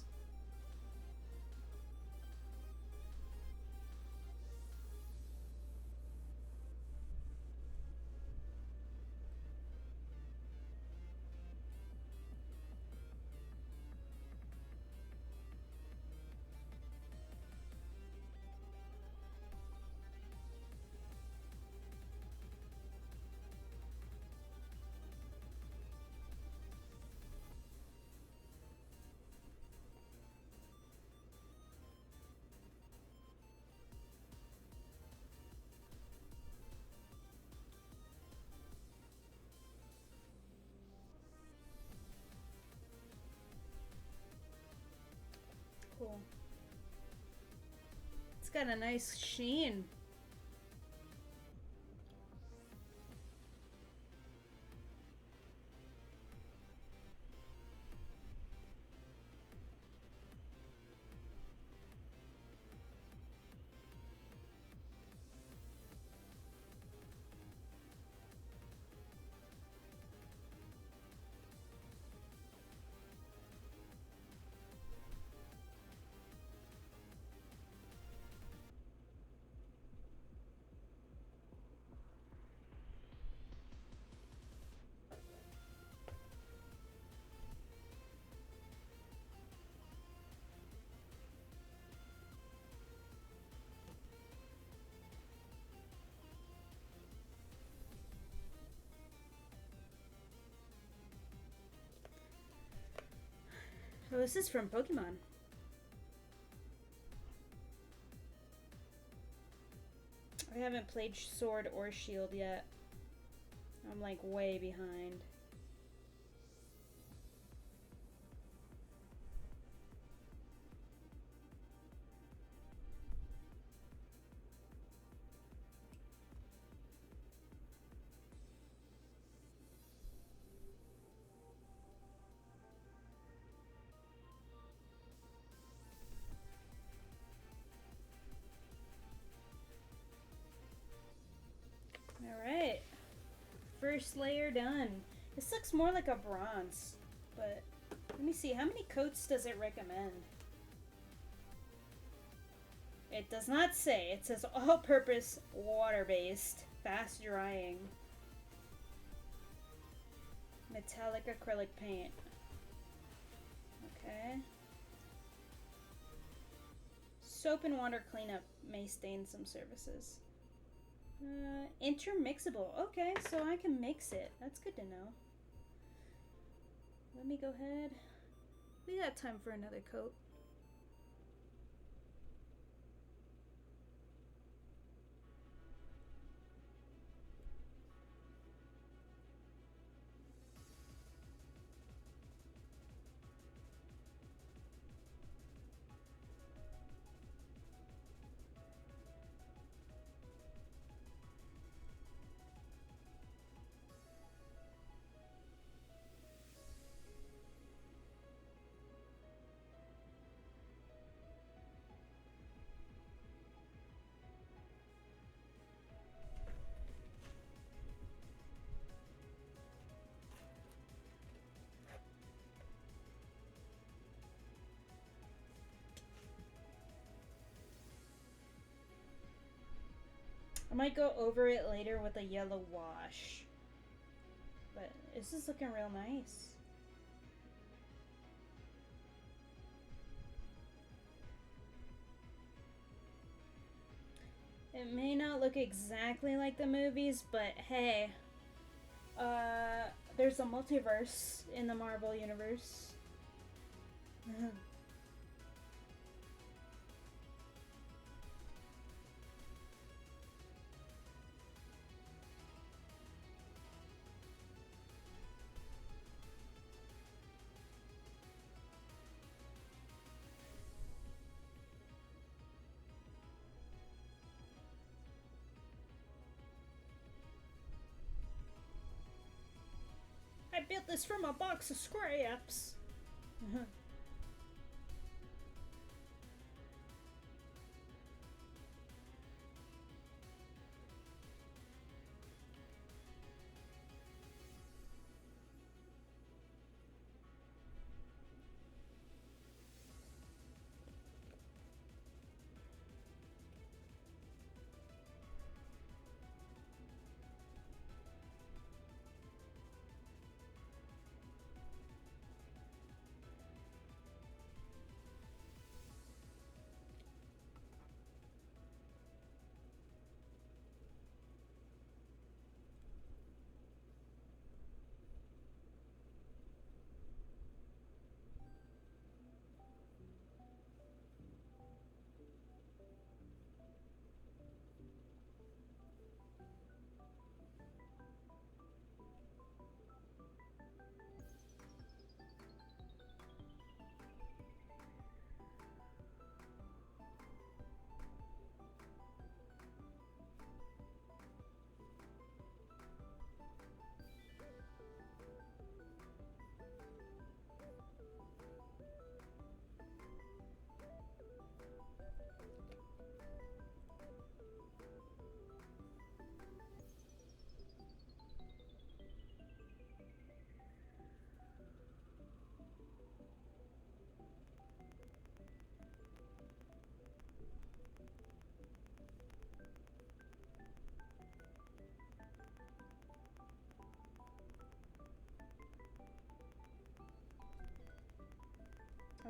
got a nice sheen. Oh, this is from Pokemon. I haven't played Sword or Shield yet. I'm like way behind. Alright. First layer done. This looks more like a bronze, but let me see. How many coats does it recommend? It does not say. It says all-purpose, water-based, fast-drying, metallic acrylic paint. Okay. Soap and water cleanup may stain some surfaces. Intermixable. Okay, so I can mix it. That's good to know. Let me go ahead. We got time for another coat. I might go over it later with a yellow wash. But this is looking real nice. It may not look exactly like the movies, but hey, there's a multiverse in the Marvel Universe. I built this from a box of scraps.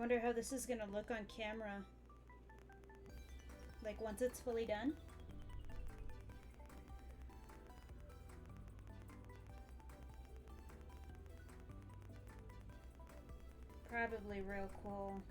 I wonder how this is gonna look on camera. Like once it's fully done. Probably real cool.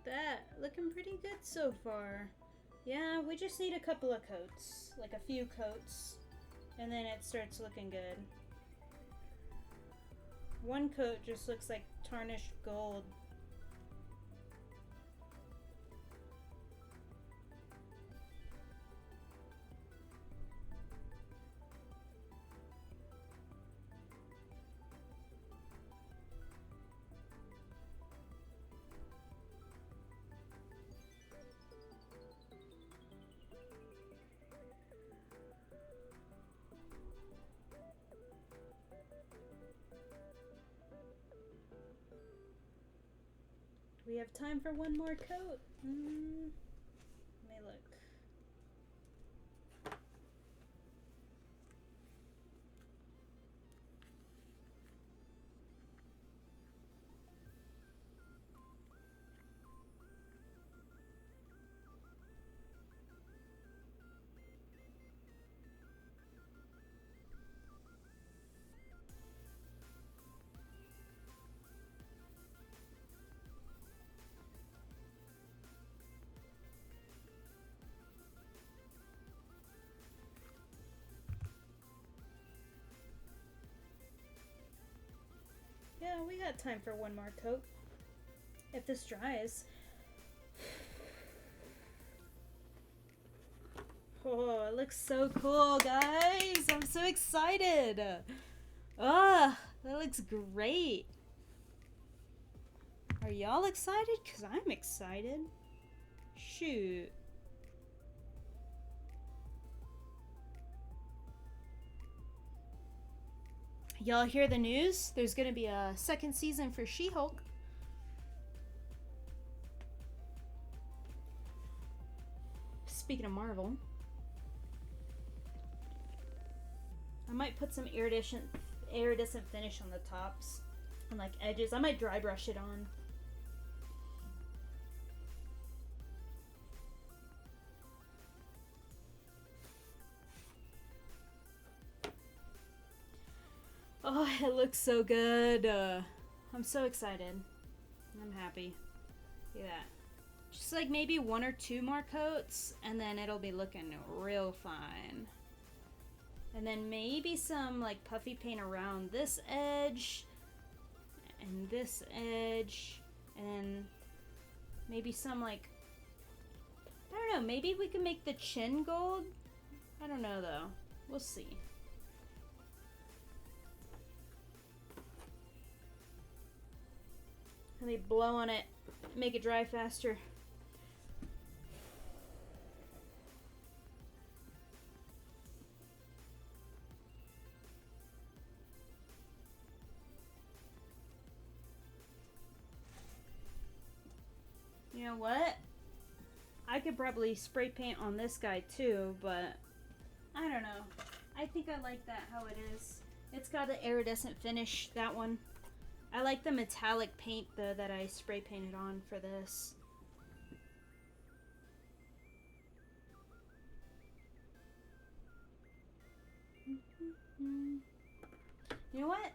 That looking pretty good so far. Yeah, we just need a couple of coats, like a few coats, and then it starts looking good. One coat just looks like tarnished gold. Do we have time for one more coat? Let me look. Yeah, we got time for one more coat. If this dries. Oh, it looks so cool, guys. I'm so excited. Ah, that looks great. Are y'all excited? Because I'm excited. Shoot. Y'all hear the news? There's gonna be a second season for She-Hulk. Speaking of Marvel, I might put some iridescent finish on the tops and like edges. I might dry brush it on. Oh, it looks so good. I'm so excited. I'm happy. Look at that. Just like maybe one or two more coats and then it'll be looking real fine. And then maybe some like puffy paint around this edge and this edge. And then maybe some like, I don't know, maybe we can make the chin gold? I don't know though. We'll see. Let me blow on it, make it dry faster. You know what? I could probably spray paint on this guy too, but I don't know. I think I like that how it is. It's got an iridescent finish, that one. I like the metallic paint though that I spray painted on for this. You know what?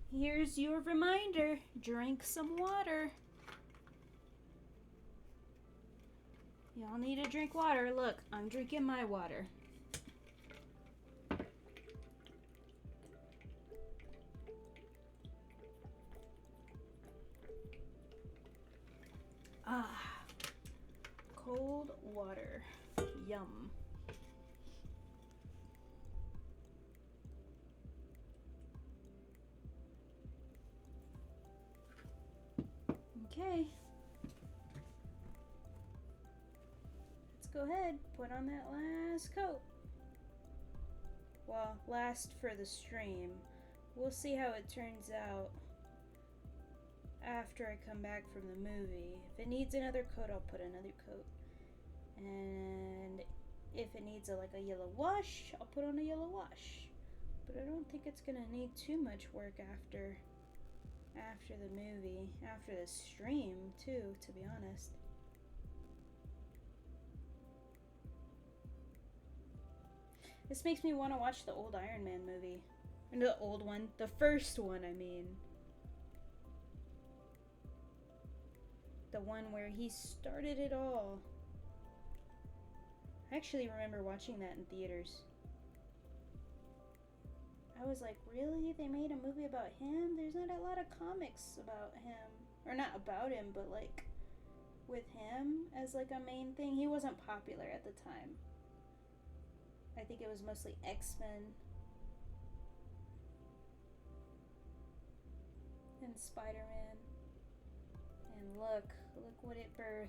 Here's your reminder. Drink some water. Y'all need to drink water. Look, I'm drinking my water. Ah, cold water. Yum. Okay. Let's go ahead. Put on that last coat. Well, last for the stream. We'll see how it turns out after I come back from the movie. If it needs another coat, I'll put another coat. And if it needs like a yellow wash, I'll put on a yellow wash. But I don't think it's gonna need too much work after the movie, after the stream too, to be honest. This makes me want to watch the old Iron Man movie. The old one. The first one, I mean. The one where he started it all. I actually remember watching that in theaters. I was like, really? They made a movie about him? There's not a lot of comics about him. Or not about him, but like with him as like a main thing. He wasn't popular at the time. I think it was mostly X-Men and Spider-Man. And look what it birthed.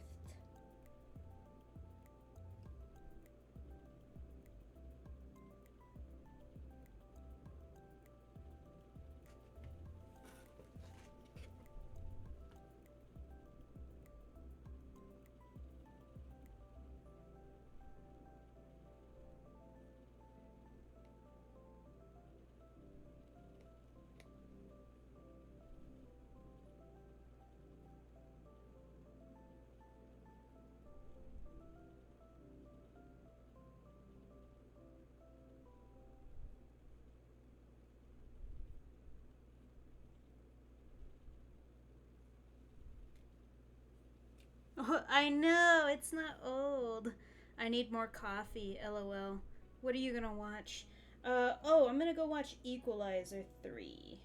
Oh, I know, it's not old. I need more coffee, lol. What are you gonna watch? I'm gonna go watch Equalizer 3.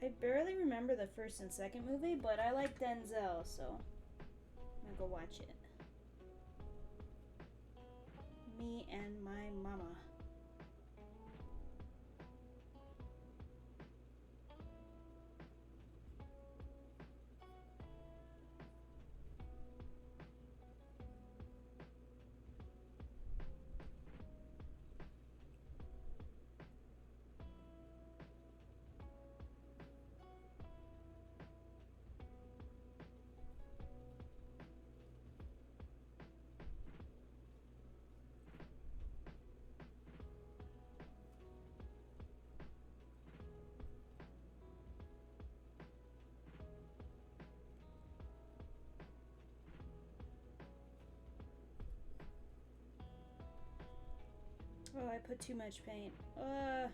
I barely remember the first and second movie, but I like Denzel, so I'm gonna go watch it. Me and my mama. Oh, I put too much paint. Oh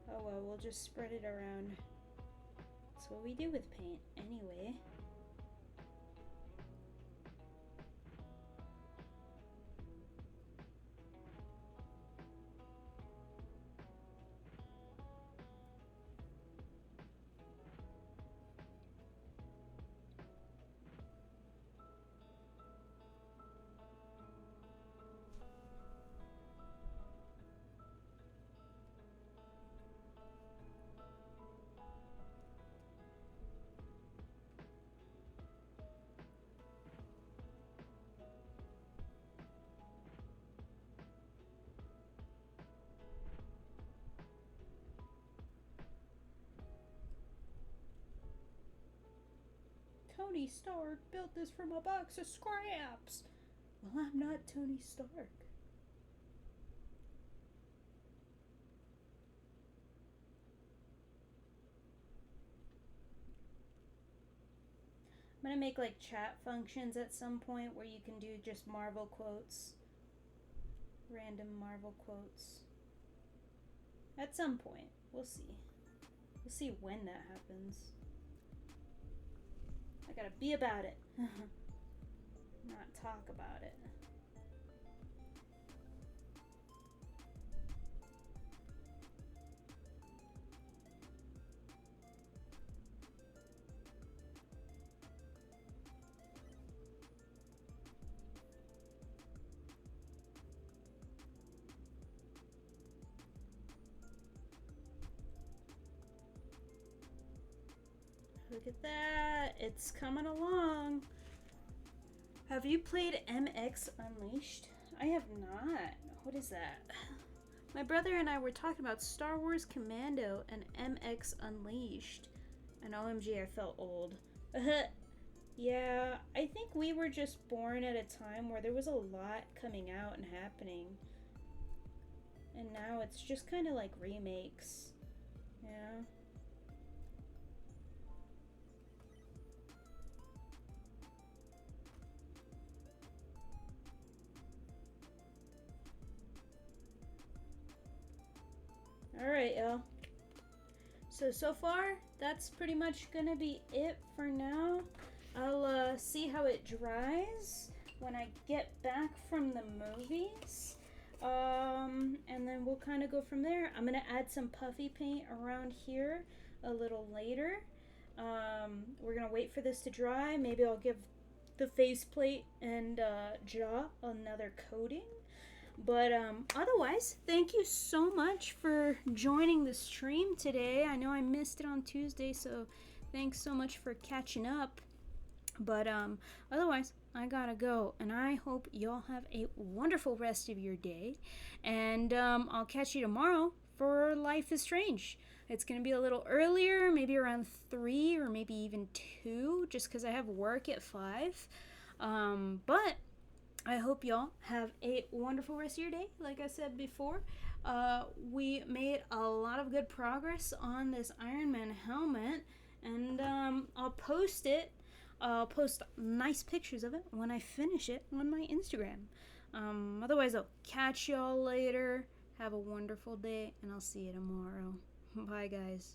well, we'll just spread it around. That's what we do with paint, anyway. Tony Stark built this from a box of scraps. Well, I'm not Tony Stark. I'm gonna make like chat functions at some point where you can do just Marvel quotes. Random Marvel quotes. At some point. We'll see. We'll see when that happens. I gotta be about it. Not talk about it. Look at that. It's coming along. Have you played MX Unleashed? I have not. What is that? My brother and I were talking about Star Wars Commando and MX Unleashed. And OMG, I felt old. Yeah, I think we were just born at a time where there was a lot coming out and happening. And now it's just kind of like remakes. Yeah. Alright, y'all. So far, that's pretty much gonna be it for now. I'll see how it dries when I get back from the movies. And then we'll kind of go from there. I'm gonna add some puffy paint around here a little later. We're gonna wait for this to dry. Maybe I'll give the faceplate and jaw another coating. But otherwise, thank you so much for joining the stream today. I know I missed it on Tuesday, so thanks so much for catching up. But otherwise, I gotta go, and I hope y'all have a wonderful rest of your day. And I'll catch you tomorrow for Life is Strange. It's gonna be a little earlier, maybe around 3 or maybe even 2, just because I have work at 5. But I hope y'all have a wonderful rest of your day. Like I said before, we made a lot of good progress on this Iron Man helmet, and I'll post it. I'll post nice pictures of it when I finish it on my Instagram. Otherwise, I'll catch y'all later. Have a wonderful day, and I'll see you tomorrow. Bye, guys.